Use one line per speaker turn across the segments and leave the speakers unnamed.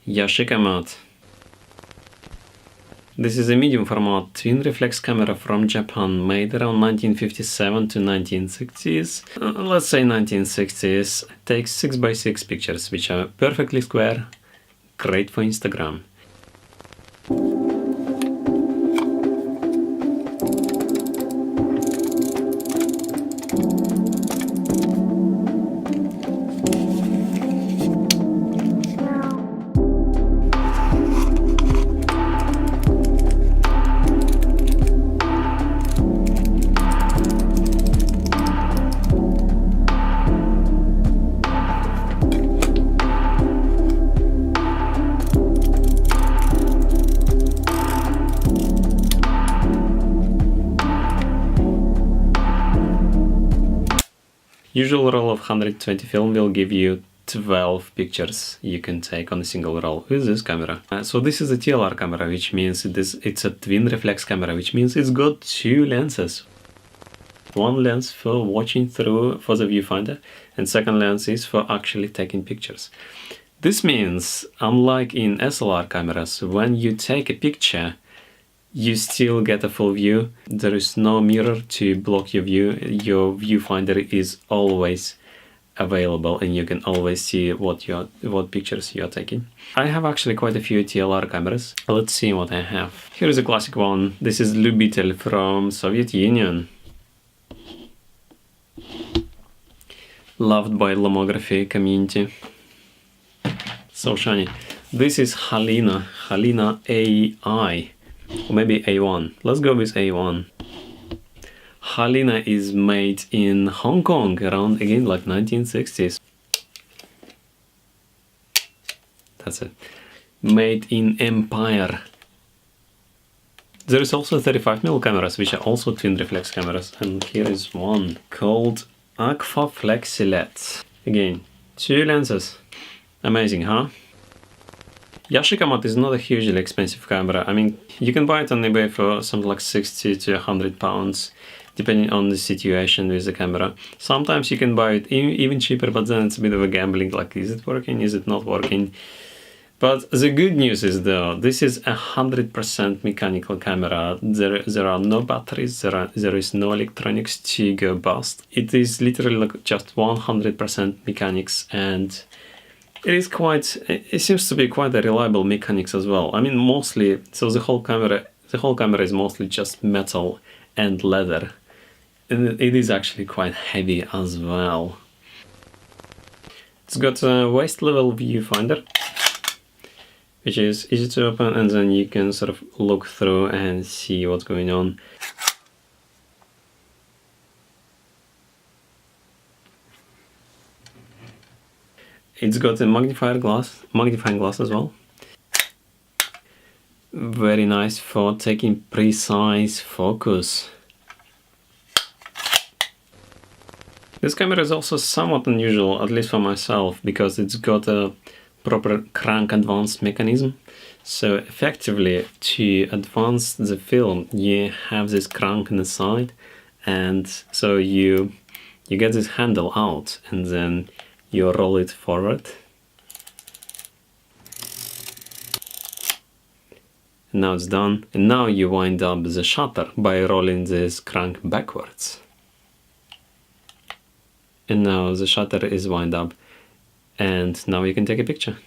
Yashica Mat. This is a medium format twin reflex camera from Japan, made around 1957 to 1960s. Let's say 1960s. Takes 6x6 pictures, which are perfectly square, great for Instagram. Usual roll of 120 film will give you 12 pictures you can take on a single roll with this camera. So this is a TLR camera, which means it's a twin reflex camera, which means it's got two lenses. One lens for watching through for the viewfinder, and second lens is for actually taking pictures. This means, unlike in SLR cameras, when you take a picture, you still get a full view. There is no mirror to block your view. Your viewfinder is always available and you can always see what pictures you are taking. I have actually quite a few TLR cameras. Let's see what I have. Here is a classic one. This is Lubitel from Soviet Union. Loved by lomography community. So shiny. This is Halina AI. Or maybe A1. Let's go with A1. Halina is made in Hong Kong around, again, like 1960s. That's it. Made in Empire. There is also 35mm cameras, which are also twin reflex cameras. And here is one called Aqua Flexilet. Again, two lenses. Amazing, huh? Yashica Mat is not a hugely expensive camera. I mean, you can buy it on eBay for something like 60 to 100 pounds, depending on the situation with the camera. Sometimes you can buy it even cheaper, but then it's a bit of a gambling, like, is it working, is it not working? But the good news is, though, this is 100% mechanical camera. There are no batteries, there is no electronics to go bust. It is literally like just 100% mechanics, and it seems to be quite a reliable mechanics as well. I mean, mostly, so the whole camera is mostly just metal and leather. And it is actually quite heavy as well. It's got a waist level viewfinder, which is easy to open, and then you can sort of look through and see what's going on. It's got a magnifying glass as well. Very nice for taking precise focus. This camera is also somewhat unusual, at least for myself, because it's got a proper crank advance mechanism. So effectively, to advance the film, you have this crank on the side, and so you get this handle out, and then you roll it forward. And now it's done. And now you wind up the shutter by rolling this crank backwards. And now the shutter is wound up. And now you can take a picture.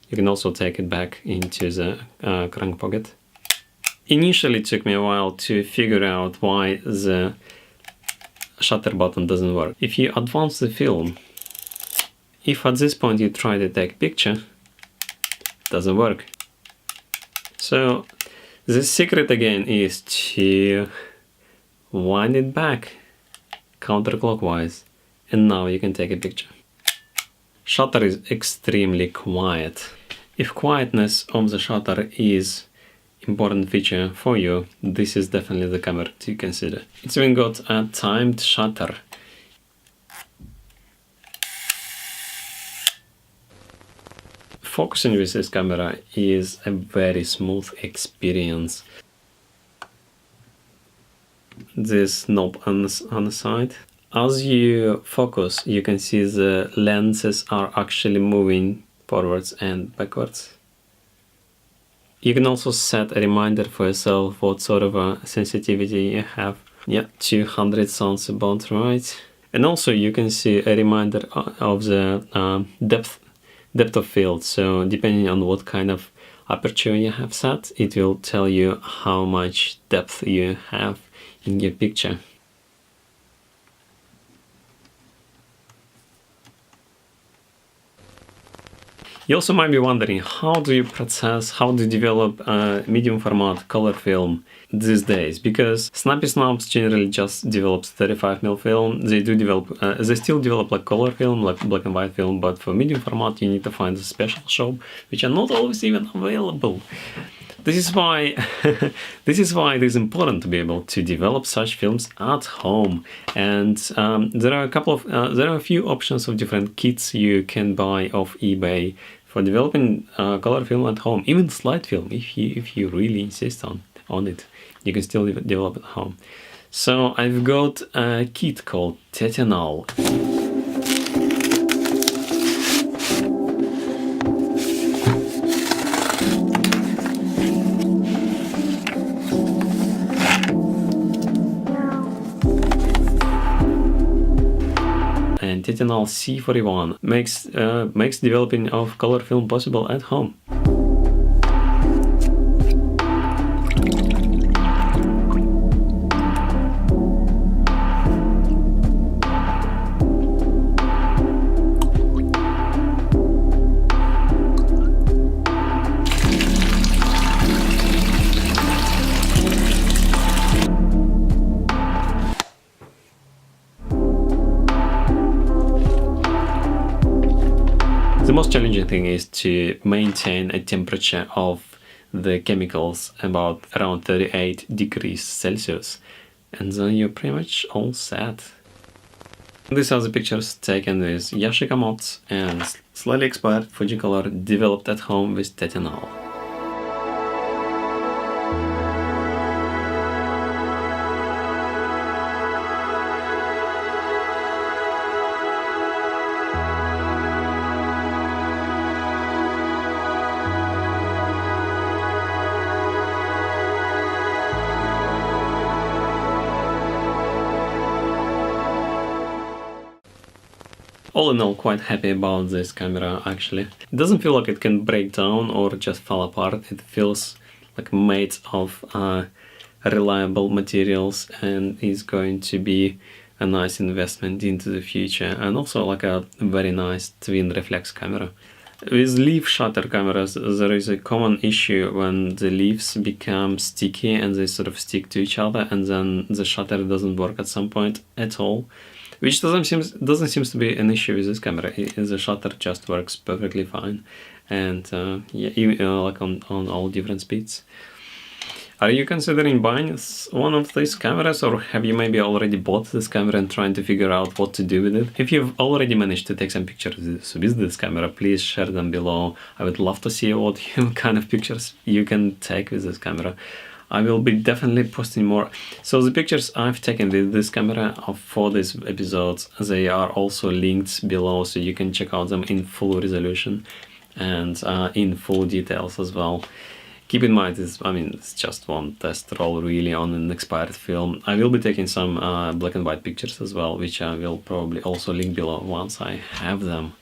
You can also take it back into the crank pocket. Initially it took me a while to figure out why the shutter button doesn't work. If you advance the film, if at this point you try to take a picture, it doesn't work. So the secret again is to wind it back counterclockwise, and now you can take a picture. Shutter is extremely quiet. If quietness of the shutter is important feature for you, this is definitely the camera to consider. It's even got a timed shutter. Focusing with this camera is a very smooth experience. This knob on the side. As you focus, you can see the lenses are actually moving forwards and backwards. You can also set a reminder for yourself what sort of a sensitivity you have. Yeah, 200 sounds about right. And also you can see a reminder of the depth of field. So depending on what kind of aperture you have set, it will tell you how much depth you have in your picture. You also might be wondering, how do you develop a medium format color film these days? Because Snappy Snaps generally just develops 35mm film. They still develop like color film, like black and white film, but for medium format you need to find a special shop, which are not always even available. This is why it is important to be able to develop such films at home. And there are a few options of different kits you can buy off eBay for developing color film at home, even slide film if you really insist on it. You can still develop at home. So I've got a kit called Tetenal. And Tetenal C41 makes developing of color film possible at home. The most challenging thing is to maintain a temperature of the chemicals about around 38 degrees Celsius, and then you're pretty much all set. These are the pictures taken with Yashica Mat and slightly expired Fujicolor developed at home with Tetenal. All in all, quite happy about this camera actually. It doesn't feel like it can break down or just fall apart. It feels like made of reliable materials and is going to be a nice investment into the future, and also like a very nice twin reflex camera. With leaf shutter cameras, there is a common issue when the leaves become sticky and they sort of stick to each other, and then the shutter doesn't work at some point at all. Which doesn't seem to be an issue with this camera. The shutter just works perfectly fine, and yeah, like on all different speeds. Are you considering buying one of these cameras, or have you maybe already bought this camera and trying to figure out what to do with it? If you've already managed to take some pictures with this camera, please share them below. I would love to see what kind of pictures you can take with this camera. I will be definitely posting more. So the pictures I've taken with this camera for this episode, they are also linked below, so you can check out them in full resolution and in full details as well. Keep in mind, it's just one test roll really on an expired film. I will be taking some black and white pictures as well, which I will probably also link below once I have them.